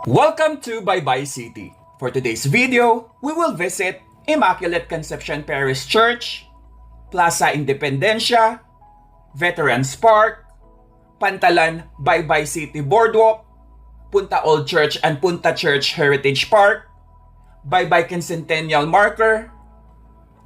Welcome to Baybay City. For today's video, we will visit Immaculate Conception Parish Church, Plaza Independencia, Veterans Park, Pantalan Baybay City Boardwalk, Punta Old Church and Punta Church Heritage Park, Baybay Quincentennial Marker,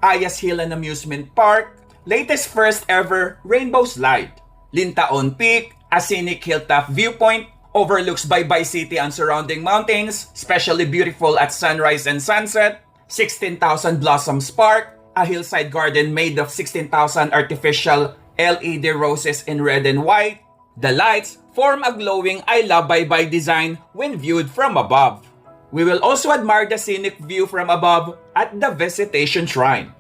Ayas Hill and Amusement Park, latest first ever Rainbow Slide, Lintaon Peak, a scenic hilltop viewpoint, overlooks Baybay City and surrounding mountains, especially beautiful at sunrise and sunset, 16,000 Blossoms Park, a hillside garden made of 16,000 artificial LED roses in red and white. The lights form a glowing I Love Baybay design when viewed from above. We will also admire the scenic view from above at the Visitation Shrine,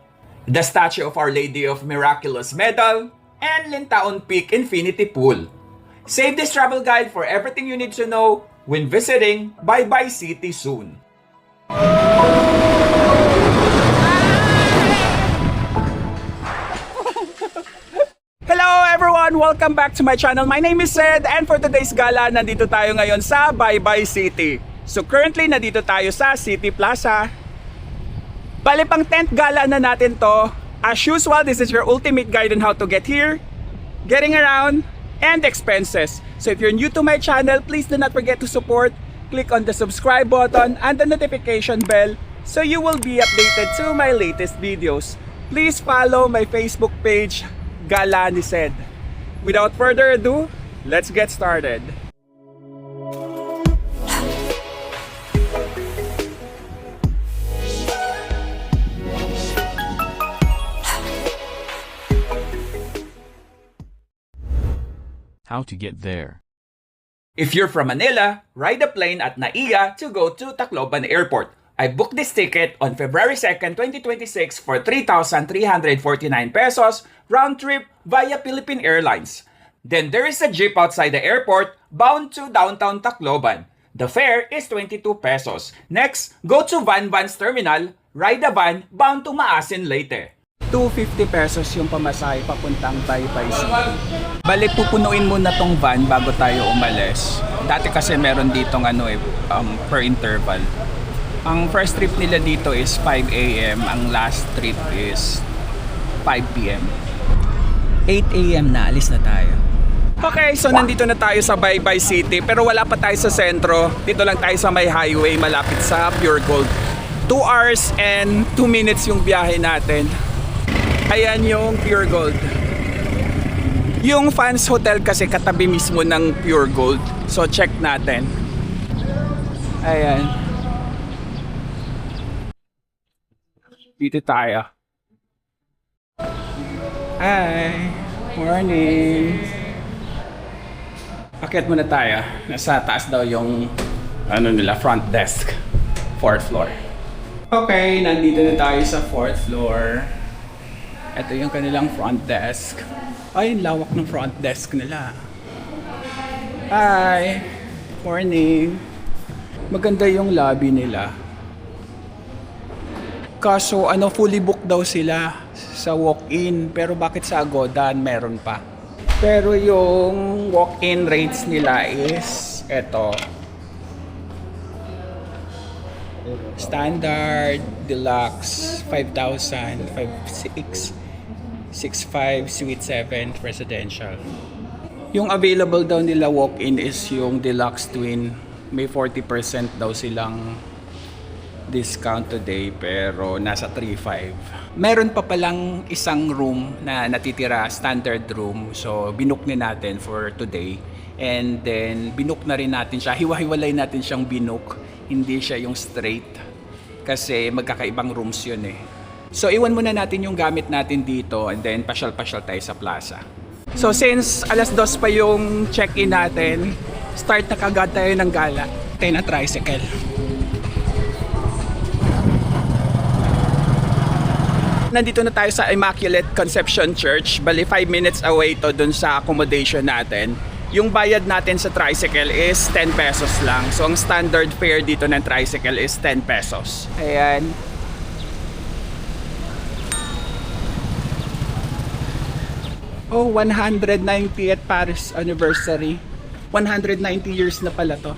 the statue of Our Lady of Miraculous Medal, and Lintaon Peak Infinity Pool. Save this travel guide for everything you need to know when visiting Baybay City soon. Hello everyone! Welcome back to my channel. My name is Sed, and for today's gala, nandito tayo ngayon sa Baybay City. So currently, nandito tayo sa City Plaza. Bale, pang 10th gala na natin to. As usual, this is your ultimate guide on how to get here, getting around, and expenses. So if you're new to my channel, please do not forget to support. Click on the subscribe button and the notification bell so you will be updated to my latest videos. Please follow my Facebook page, Gala ni Sed. Without further ado, let's get started. How to get there. If you're from Manila, ride a plane at NAIA to go to Tacloban Airport. I booked this ticket on February 2nd, 2026 for 3,349 pesos round trip via Philippine Airlines. Then there is a jeep outside the airport bound to downtown Tacloban. The fare is 22 pesos. Next, go to Van's terminal, ride a van bound to Maasin Leyte. 250 pesos yung pamasahe papuntang Baybay City. Balik, pupunuin muna tong van bago tayo umalis. Dati kasi meron ditong per interval. Ang first trip nila dito is 5 a.m. Ang last trip is 5 p.m. 8 a.m. na, alis na tayo. Okay, so nandito na tayo sa Baybay City pero wala pa tayo sa sentro. Dito lang tayo sa may highway malapit sa Pure Gold. 2 hours and 2 minutes yung biyahe natin. Ayan yung Pure Gold. Yung Fans Hotel kasi katabi mismo ng Pure Gold. So check natin. Ayan. Dito tayo. Hi. Morning. Akit muna tayo. Nasa taas daw yung front desk. 4th floor. Okay, nandito na tayo sa 4th floor. Ito yung kanilang front desk. Ay, lawak ng front desk nila. Hi! Morning! Maganda yung lobby nila. Kaso, fully booked daw sila sa walk-in. Pero bakit sa Agoda meron pa? Pero yung walk-in rates nila is eto. Standard, Deluxe, 5,000, 6,500, Suite 7, Residential. Yung available daw nila walk-in is yung Deluxe Twin. May 40% daw silang discount today pero nasa 3,500. Meron pa palang isang room na natitira, standard room. So binook ni natin for today. And then binook na rin natin siya. Hiwa-hiwalay natin siyang binook. Hindi siya yung straight. Kasi magkakaibang rooms yun eh. So iwan muna natin yung gamit natin dito and then pasyal-pasyal tayo sa plaza. So since alas 2 pa yung check-in natin, start na kagad tayo ng gala. Tayo na tricycle. Nandito na tayo sa Immaculate Conception Church. Bali 5 minutes away to dun sa accommodation natin. Yung bayad natin sa tricycle is 10 pesos lang. So ang standard fare dito ng tricycle is 10 pesos. Ayan. Oh, 190th Paris anniversary. 190 years na pala to.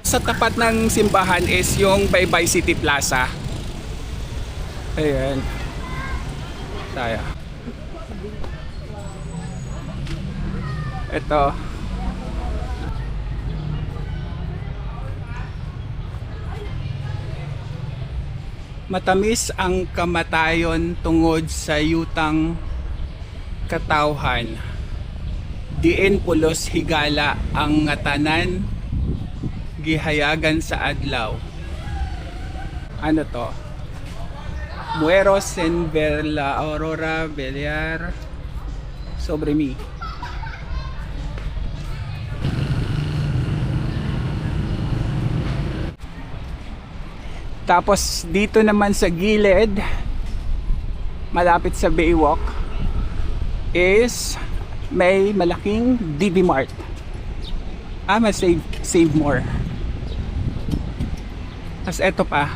Sa tapat ng simbahan is yung Baybay City Plaza. Ayan. Tayo. Ito. Matamis ang kamatayon tungod sa yutang katawhan. Diin pulos higala ang ngatanan gihayagan sa adlaw. Ano to? Mueros en ver la aurora brillar sobre mí. Tapos dito naman sa gilid, malapit sa Baywalk, is may malaking DB Mart. Save more. Tapos eto pa.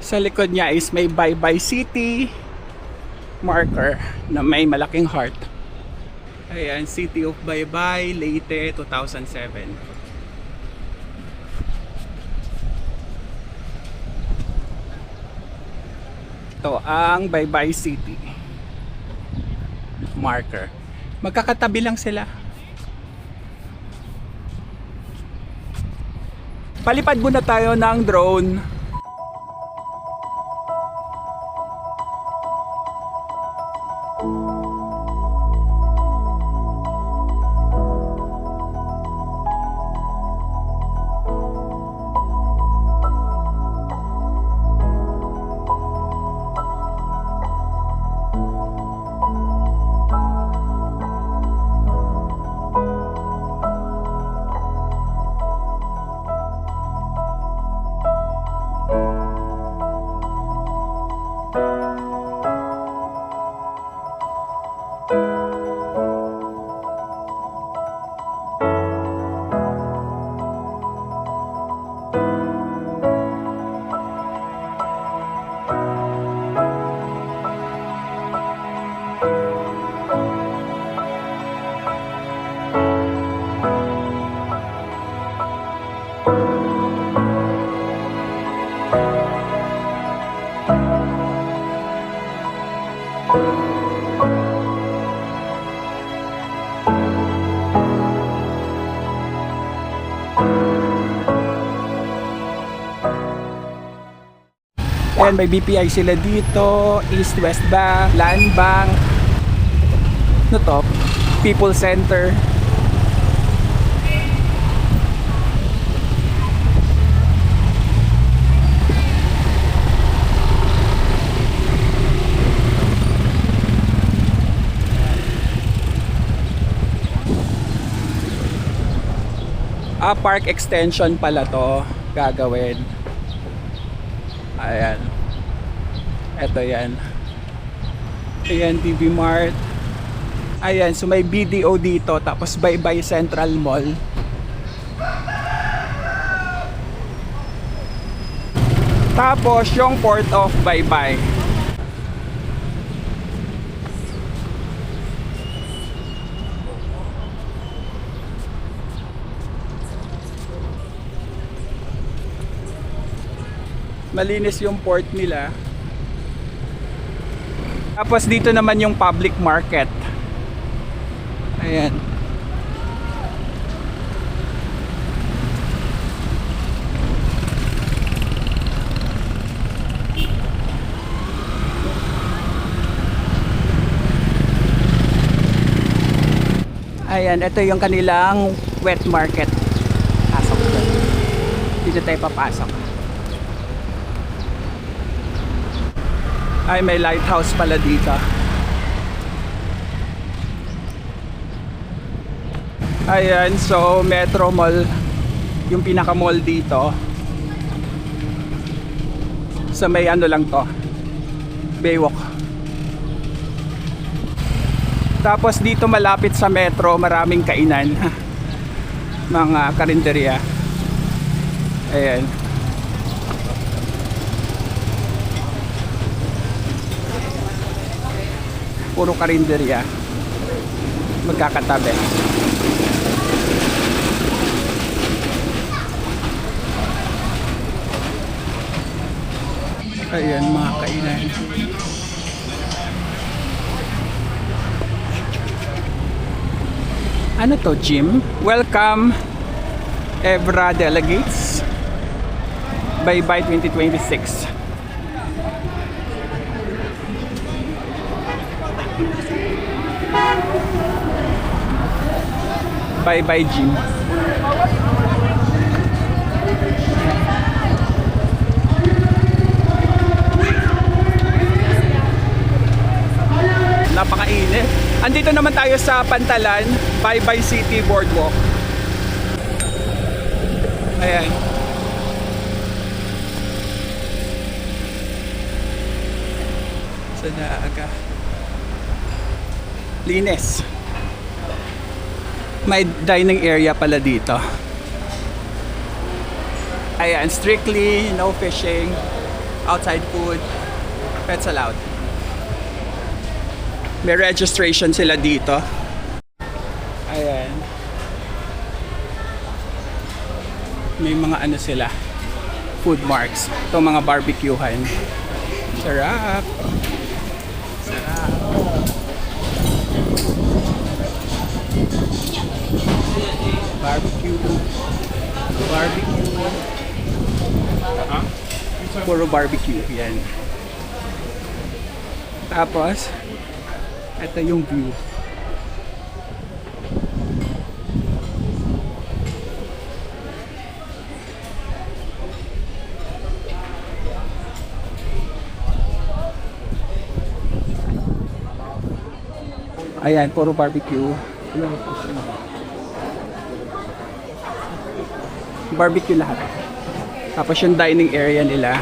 Sa likod niya is may Baybay City marker na may malaking heart. Ayan, City of Baybay, Leyte, 2007. Ito ang Baybay City marker. Magkakatabi lang sila. Palipad muna tayo ng drone. And may BPI sila dito, East West Bank, Land Bank, ano to? People Center. Park extension pala to gagawin. Ayan. Ito yan. Ayan, DB Mart. Ayan, so may BDO dito. Tapos Baybay Central Mall. Tapos yung Port of Baybay. Malinis yung port nila. Tapos dito naman yung public market. Ayan. Ayan, ito yung kanilang wet market. Pasok doon. Dito tayo papasok. Ay, may lighthouse pala dito. Ayan, so Metro Mall yung pinaka mall dito. Sa may ano lang to, Baywalk. Tapos dito malapit sa Metro, maraming kainan. Mga karinderya. Ayan. Puro karinderya. Magkakatabi. Ayan, mga kainan. Ano to, gym? Welcome, Evra delegates. Bye-bye 2026. Bye-bye gym. Napakainit. Andito naman tayo sa Pantalan, Bye-bye City Boardwalk. Ayan. Sa Naaga. Linis. May dining area pala dito. Ayan, strictly no fishing, outside food, pets allowed. May registration sila dito. Ayan. May mga ano sila, food marks. Ito mga barbecuehan. Sarap. Sarap. Barbecue. Barbecue. Puro barbecue. Yan. Tapos, ito yung view. Ayan, puro barbecue. Barbecue lahat. Tapos yung dining area nila.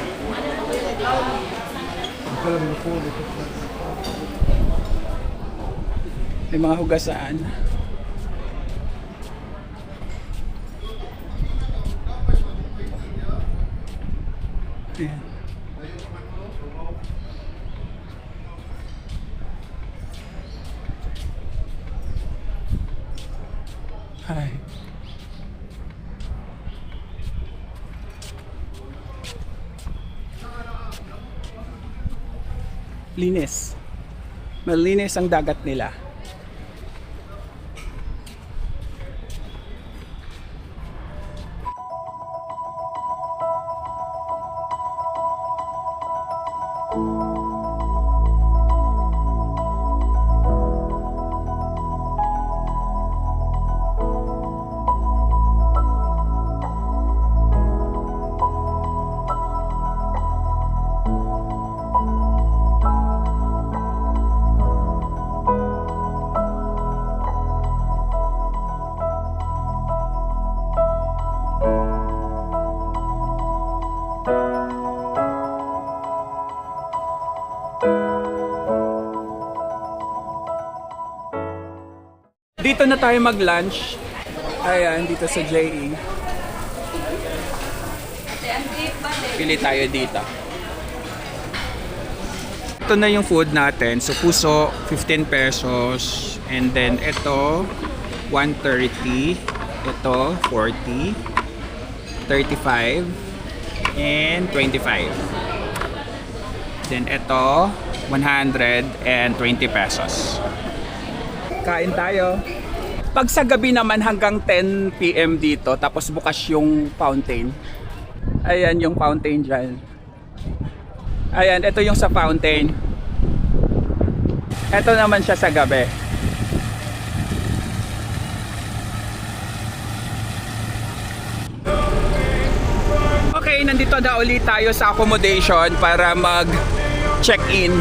May mga hugasan. Ayan. Hi. Linis. Malinis ang dagat nila. Dito na tayo mag-lunch. Ayan, dito sa JE. Pili tayo dito. Ito na yung food natin. So, puso, 15 pesos. And then, ito, 130. Ito, 40. 35. And 25. Then, ito, 120 pesos. Kain tayo. Pag sa gabi naman hanggang 10 PM dito, tapos bukas yung fountain. Ayan yung fountain dyan. Ayan, ito yung sa fountain. Ito naman siya sa gabi. Okay, nandito na ulit tayo sa accommodation para mag-check-in.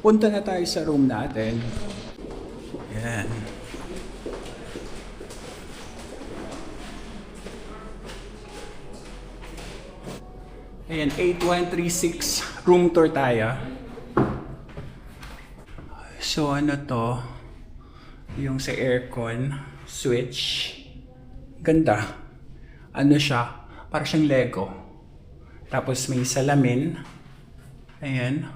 Punta na tayo sa room natin. Yan. Ayan, 8136 room tour tayo. So ano to? Yung sa aircon switch. Ganda. Ano siya? Para siyang Lego. Tapos may salamin. Ayan.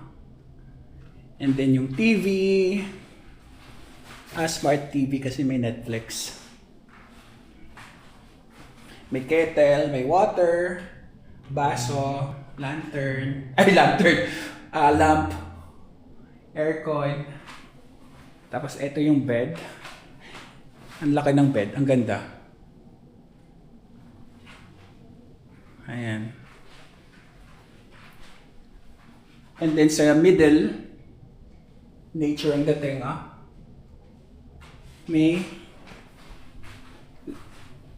And then yung TV. Smart TV kasi may Netflix. May kettle, may water, baso, lantern, lamp, aircon. Tapos ito yung bed. Ang laki ng bed, ang ganda. Ayan. And then sa middle, nature ang dating, may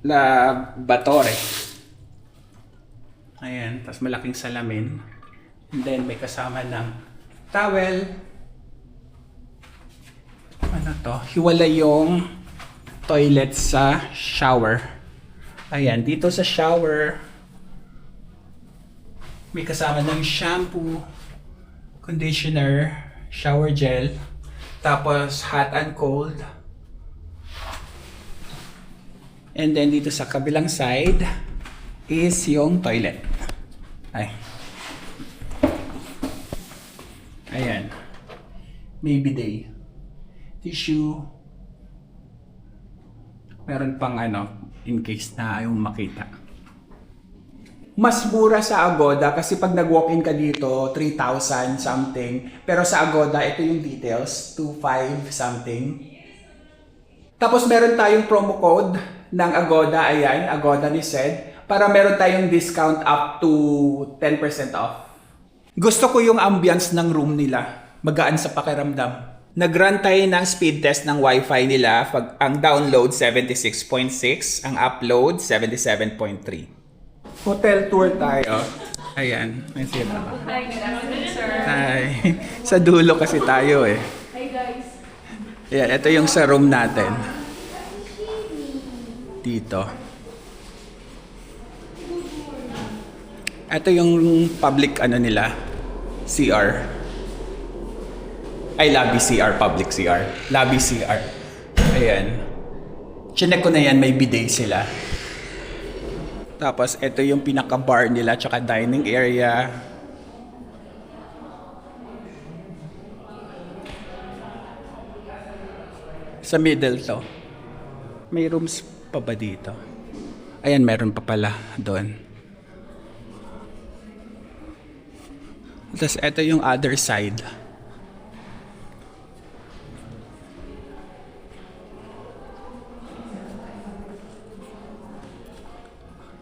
laboratory. Ayan, tapos malaking salamin. And then may kasama ng towel. Ano to? Hiwalay yung toilet sa shower. Ayan, dito sa shower, may kasama ng shampoo, conditioner, shower gel, tapos hot and cold. And then dito sa kabilang side is yung toilet. Ayan. May bidet. Tissue. Meron pang in case na ayaw makita. Mas mura sa Agoda kasi pag nag-walk-in ka dito, 3,000 something. Pero sa Agoda, ito yung details, 2,500 something. Tapos meron tayong promo code ng Agoda, ayan, Agoda ni Sed, para meron tayong discount up to 10% off. Gusto ko yung ambience ng room nila, magaan sa pakiramdam. Nag-run tayo ng speed test ng Wi-Fi nila, ang download 76.6, ang upload 77.3. Hotel tour tayo. Ayan, may sila. Hi, good afternoon, sir. Hi. Sa dulo kasi tayo eh. Hi, guys. Ayan, ito yung sa room natin. Dito. Ito yung public nila, CR. Ay, lobby CR, public CR. Lobby CR. Ayan. Chinek ko na yan, may bidet sila. Tapos, ito yung pinaka-bar nila, tsaka dining area. Sa middle to. May rooms pa ba dito? Ayan, meron pa pala doon. Tapos ito yung other side.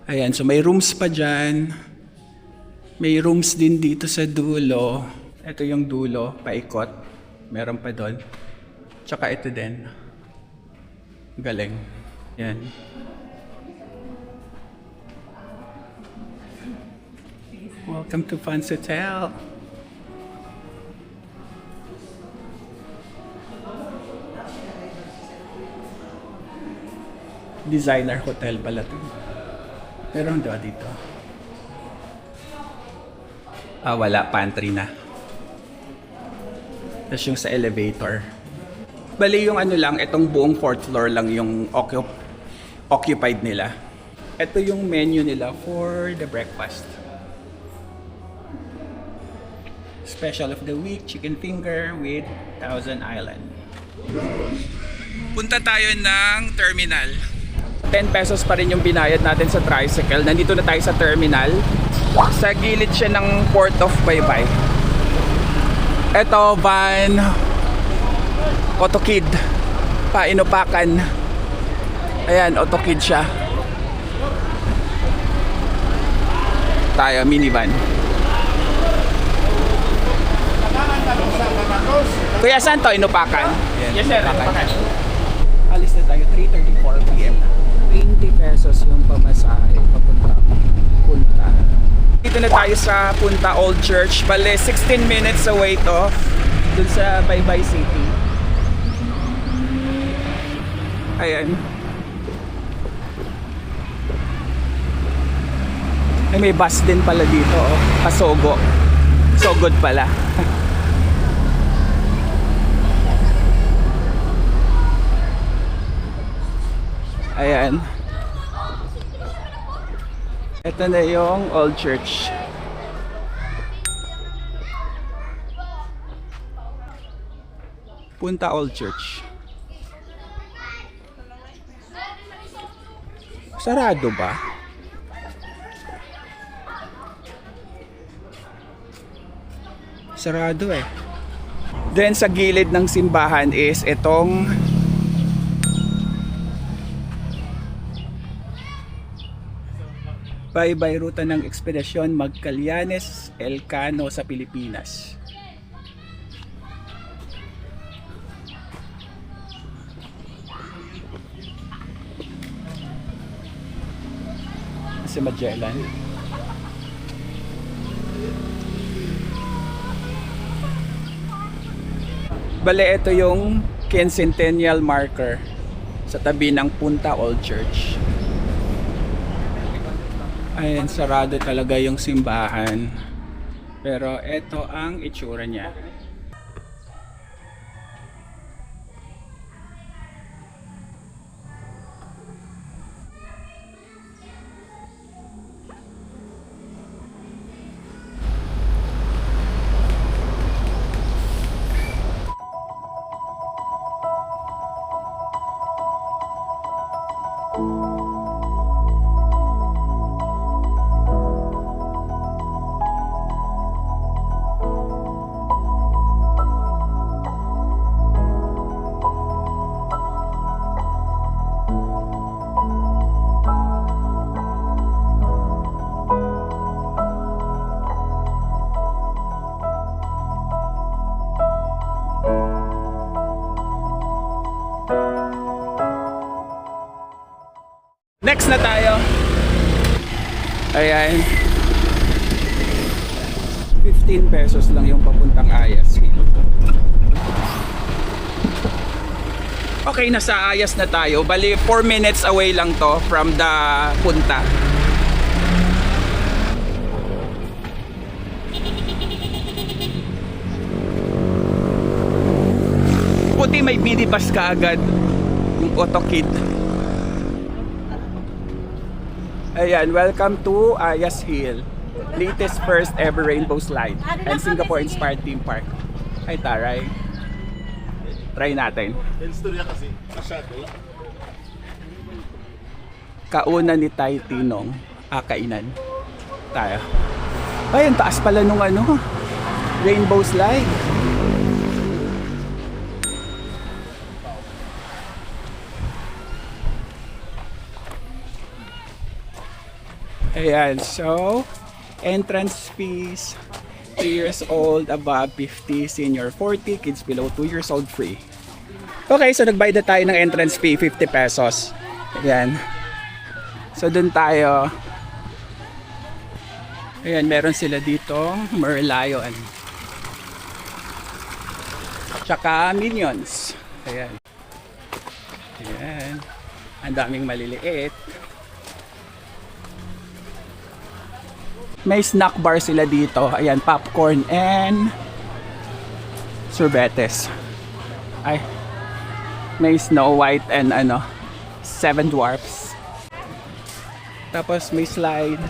Ayan, so may rooms pa dyan. May rooms din dito sa dulo. Ito yung dulo, paikot. Meron pa doon. Tsaka ito din. Galing. Yan. Welcome to Fans Hotel. Designer hotel pala to. Meron daw dito. Wala. Pantry na. Tapos yung sa elevator. Bali yung lang, itong buong 4th floor lang yung occupied nila. Ito yung menu nila for the breakfast. Special of the week, chicken finger with Thousand Island. Punta tayo ng terminal. 10 pesos pa rin yung binayad natin sa tricycle. Nandito na tayo sa terminal. Sa gilid siya ng Port of Baybay. Ito, van Otokid. Painupakan. Ayan, Otokid siya. Tayo, minivan. Kuya, saan to? Inupakan? Yes, sir. Inupakan. Alis na tayo, 3:34 p.m. 20 pesos yung pamasahe papunta Punta. Dito na tayo sa Punta Old Church. Bale, 16 minutes away to. Dun sa Baybay City. Ayan. Ay, may bus din pala dito, oh. Pasogo. Sogod pala. Ayan. Ito na yung Old Church. Punta Old Church. Sarado ba? Sarado eh. Then sa gilid ng simbahan is itong baybay ruta ng ekspedisyon Magallanes Elcano sa Pilipinas. Si Magellan. Bale, ito yung quincentennial marker sa tabi ng Punta Old Church. Ayan, sarado talaga yung simbahan. Pero ito ang itsura niya. Next na tayo. Ayan. 15 pesos lang yung papuntang Ayas Hill. Okay, nasa Ayas na tayo. Bali 4 minutes away lang to from the punta. Puti may minibus ka agad. Yung Otokid. Ayan, welcome to Ayas Hill. Latest first ever rainbow slide and Singapore inspired theme park. Ay taray. Try natin. Kauna ni Tay Tinong, kainan. Tayo. Ay, ang taas pala nung ano, rainbow slide. Ayan, so entrance fees 3 years old above 50, senior 40, kids below 2 years old free. Okay, so nagbayad na tayo ng entrance fee 50 pesos. Ayan. So dun tayo. Ayan, meron sila dito Merlion. Tsaka Minions. Ayan. Ayan. Ang daming maliliit. May snack bar sila dito. Ayan, popcorn and sorbetes. Ay, may Snow White and ano, 7 Dwarfs. Tapos may slide.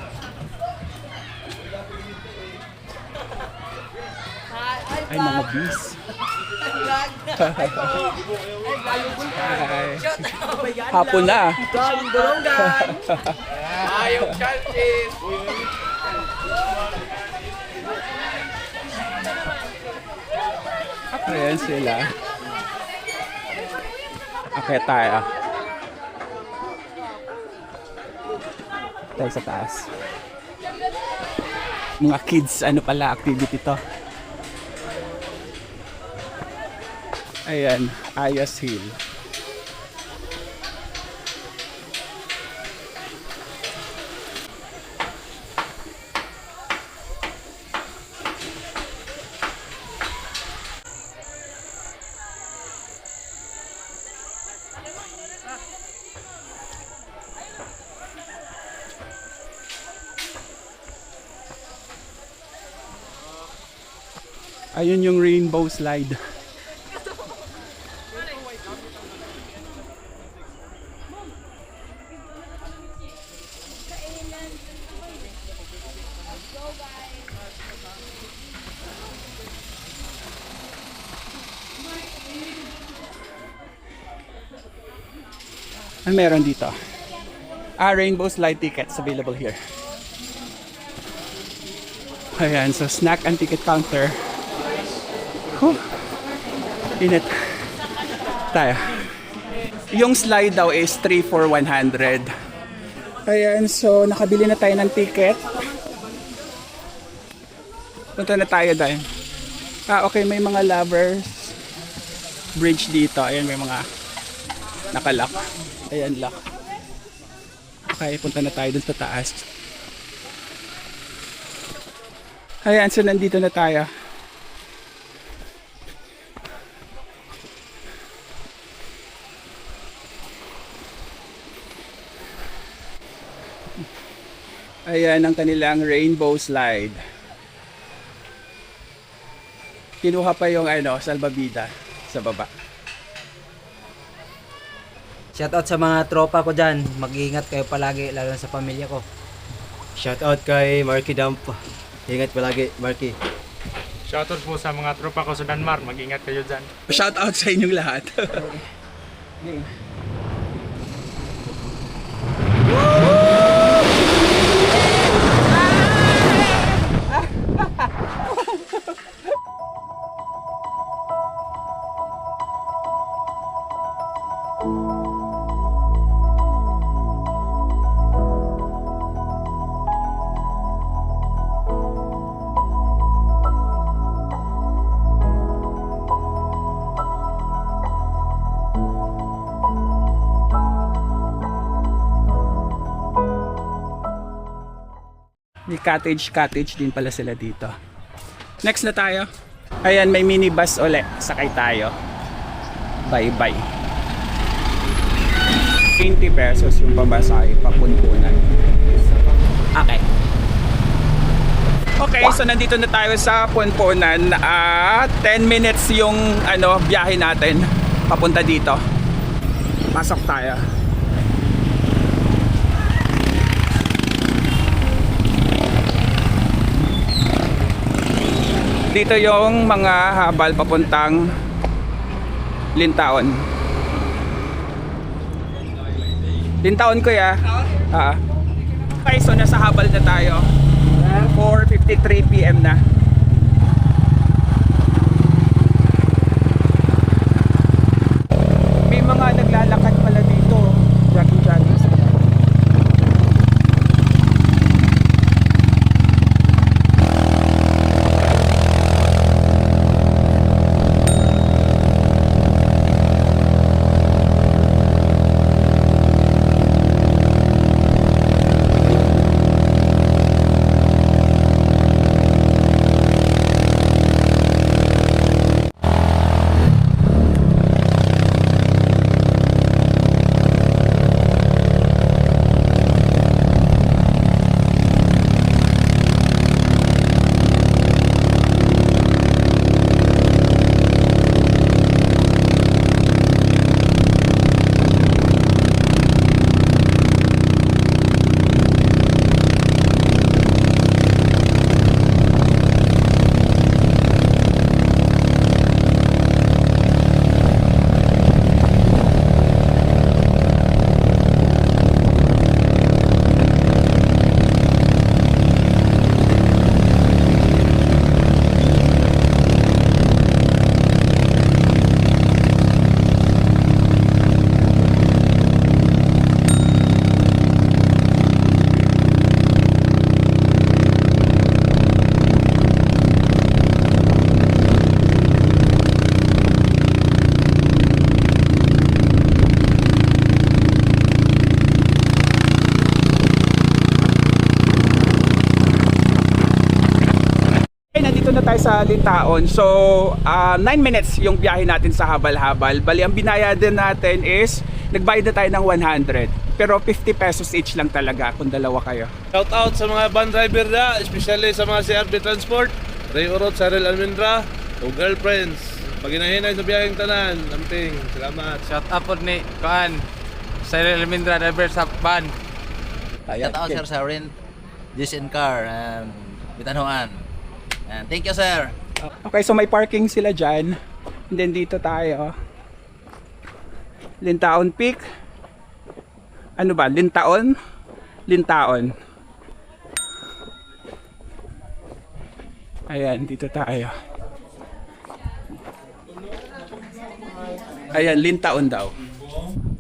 Ay, mga bees. Hi. Hapon na. Ayong chances. Ayan sila. Okay tayo. Tayo sa taas. Mga kids, ano pala activity to? Ayan, Ayas Hill. Ayun yung rainbow slide. Ano meron dito? Rainbow slide tickets available here. Ayan, so snack and ticket counter. Whew. Init. Tayo. Yung slide daw is 3 for 100. Ayan, so nakabili na tayo ng ticket. Punta na tayo dahil. Okay, may mga lovers bridge dito. Ayan, may mga nakalock. Ayan, lock. Okay, punta na tayo dun sa taas. Ayan, so nandito na tayo. Ayan ang kanilang rainbow slide. Kinuha pa yung salbabida sa baba. Shoutout sa mga tropa ko dyan. Mag-iingat kayo palagi, lalo na sa pamilya ko. Shoutout kay Marky Dump. Ingat palagi, Marky. Shoutout po sa mga tropa ko sa Denmark. Mag-ingat kayo dyan. Shout out sa inyong lahat. May cottage din pala sila dito. Next na tayo. Ayan, may minibus ulit. Sakay tayo. Bye-bye. 20 pesos yung pamasahe papunpunan. Okay. Okay, so nandito na tayo sa Punpunan. 10 minutes yung biyahe natin papunta dito. Pasok tayo. Dito yung mga habal papuntang Lintaon. Lintaon kuya. Okay, so nasa habal na tayo. 4:53 PM na. May mga naglalakad pala dito. Jogging. Nandito na tayo sa Lintaon. So, 9 minutes yung biyahe natin sa habal-habal. Bali, ang binayadan natin is, nagbayad na tayo ng 100. Pero 50 pesos each lang talaga kung dalawa kayo. Shoutout sa mga van driver na, especially sa mga CRB Transport, Ray Urot, Sarel Almendra, O girlfriends, pag hinahinay sa biyaheng tanan, lamping, salamat. Shout out po ni Kuan. Sa Elemindra driver sa van. Shout out sir sa rent this in car and Bitanhoan. And thank you sir. Okay, so may parking sila dyan. And then dito tayo. Lintaon Peak. Ano ba? Lintaon? Lintaon. Ayan, dito tayo. Ayan, Lintaon daw.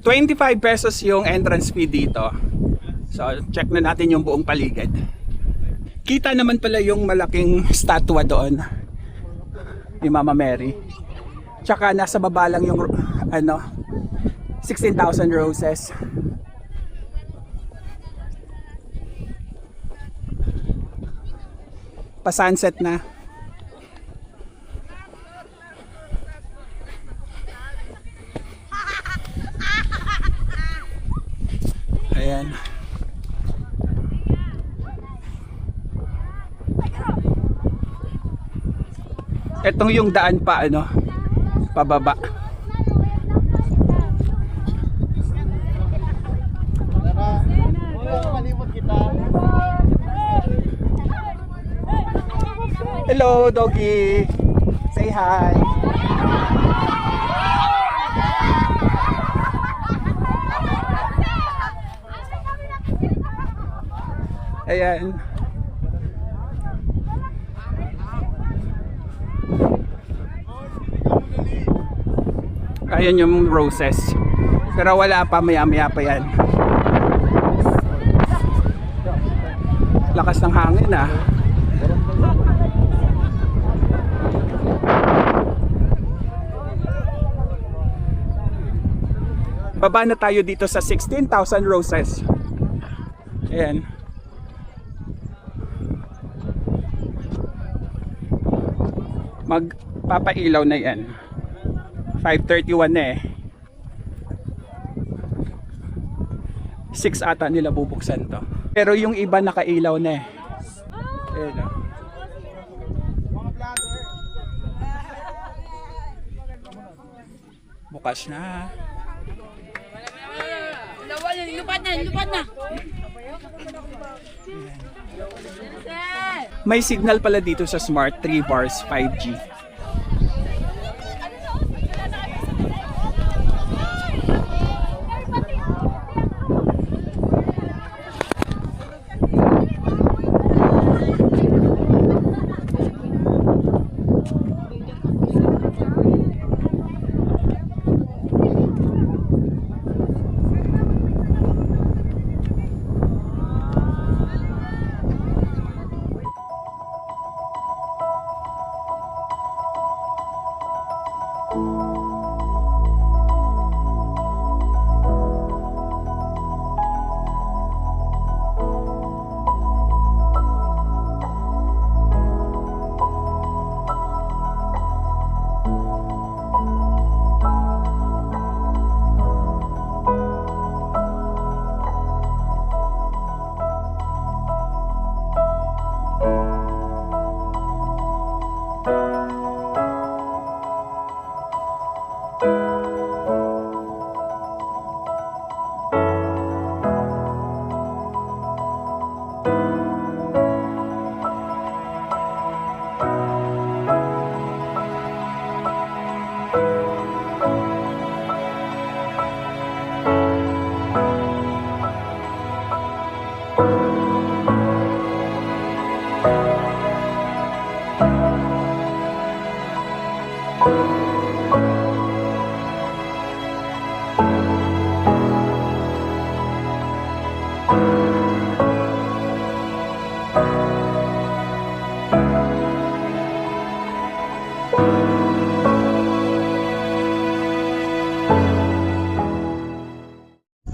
25 pesos yung entrance fee dito. So, check na natin yung buong paligid. Kita naman pala yung malaking statwa doon ni Mama Mary. Tsaka nasa baba lang yung 16,000 roses. Pa-sunset na. Ayan. Etong yung daan pa pababa. Hello, doggy. Say hi. Ayan. Ayan yung roses. Pero wala pa, maya-maya pa yan. Lakas ng hangin ah. Baba na tayo dito sa 16,000 roses. Ayan. Magpapailaw na yan. 5:31 na eh. 6 ata nila bubuksan to. Pero yung iba nakailaw na eh. Ayan o. Bukas na. Lupad na. May signal pala dito sa Smart 3 bars 5G.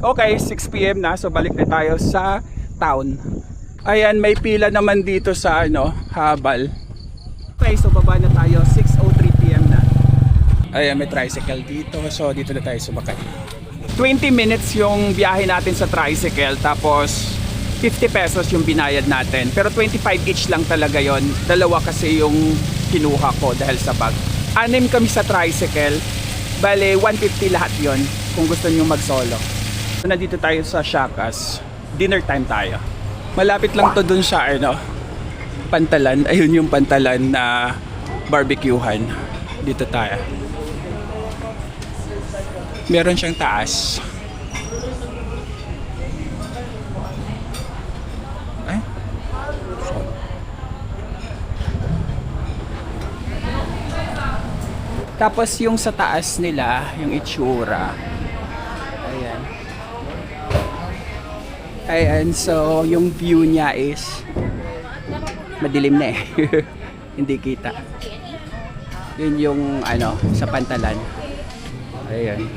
Okay, 6 PM na, so balik na tayo sa town. Ayan, may pila naman dito sa Habal. Okay, so baba na tayo, 6:03 PM na. Ayan, may tricycle dito, so dito na tayo sumakay. 20 minutes yung biyahe natin sa tricycle, tapos 50 pesos yung binayad natin. Pero 25 each lang talaga yon. Dalawa kasi yung kinuha ko dahil sa bag. 6 kami sa tricycle. Bale, 150 lahat yon kung gusto nyo mag-solo. So, nandito tayo sa Shakas. Dinner time tayo. Malapit lang to dun sa Pantalan. Ayun yung Pantalan na barbecuehan. Dito tayo. Meron siyang taas. Ay. Tapos yung sa taas nila, yung itsura. Ayan. Ayan, so yung view niya is madilim na eh. Hindi kita. Yun yung sa Pantalan. Ayan.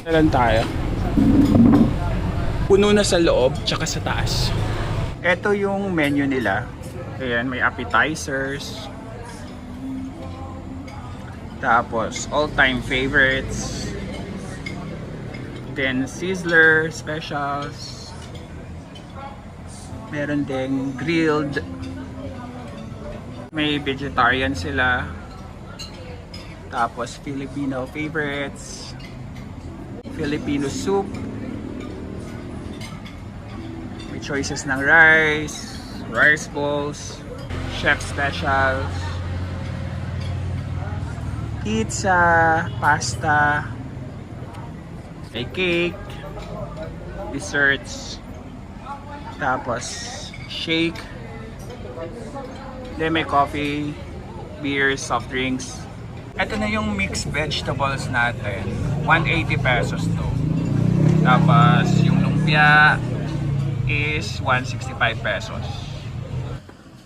Ayan tayo. Puno na sa loob, tsaka sa taas. Ito yung menu nila. Ayan, may appetizers. Tapos, all-time favorites. Then, sizzler, specials. Meron ding grilled. May vegetarian sila. Tapos, Filipino favorites. Filipino soup. May choices ng rice, rice balls, chef specials, pizza, pasta, may cake, desserts, tapos shake, then may coffee, beers, soft drinks. Ito na yung mixed vegetables natin. 180 pesos to. Tapos yung lumpia is 165 pesos.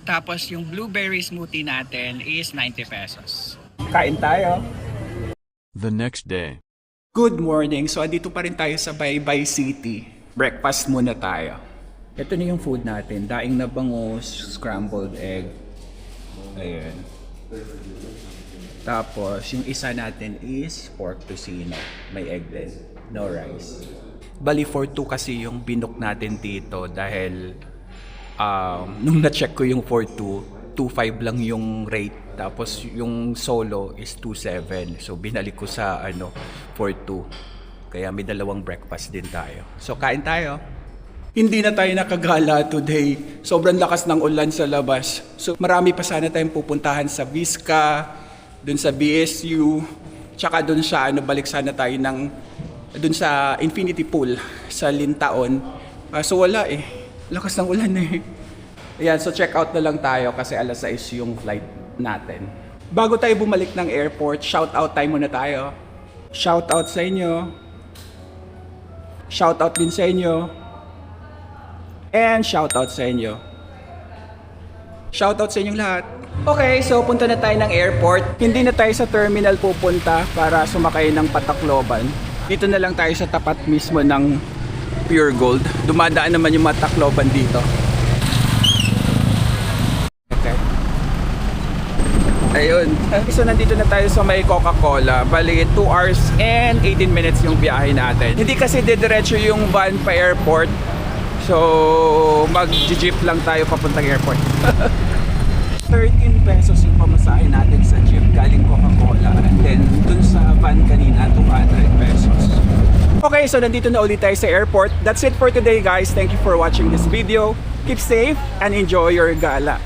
Tapos yung blueberry smoothie natin is 90 pesos. Kain tayo. The next day. Good morning. So andito pa rin tayo sa Baybay City. Breakfast muna tayo. Ito na yung food natin. Daing na bangus, scrambled egg. Ayan. Tapos, yung isa natin is pork tocino. May egg din. No rice. Bali, 4-2 kasi yung binook natin dito dahil nung na-check ko yung 4-2, 2.5 lang yung rate. Tapos, yung solo is 2.7. So, binalik ko sa 4.2. Kaya may dalawang breakfast din tayo. So, kain tayo. Hindi na tayo nakagala today. Sobrang lakas ng ulan sa labas. So, marami pa sana tayong pupuntahan sa Vizca, dun sa BSU, tsaka dun sa balik sana tayo dun sa Infinity Pool sa Lintaon. So wala eh. Lakas ng ulan eh. Ayan, so check out na lang tayo kasi alas 6 yung flight natin. Bago tayo bumalik ng airport, shout out time muna tayo. Shout out sa inyo. Shout out din sa inyo. And shout out sa inyo. Shout out sa inyong lahat. Okay, so punta na tayo ng airport. Hindi na tayo sa terminal pupunta para sumakay ng Patacloban. Dito na lang tayo sa tapat mismo ng Pure Gold. Dumadaan naman yung mga Tacloban dito. Okay. Ayun. So nandito na tayo sa may Coca-Cola. Bali 2 hours and 18 minutes yung biyahe natin. Hindi kasi didiretso yung van pa airport. So mag-jeep lang tayo papuntang airport. 13 pesos yung pamasahe natin sa jeep galing Coca-Cola, and then dun sa van kanina 200 pesos. Okay, so nandito na ulit tayo sa airport. That's it for today guys. Thank you for watching this video. Keep safe and enjoy your gala.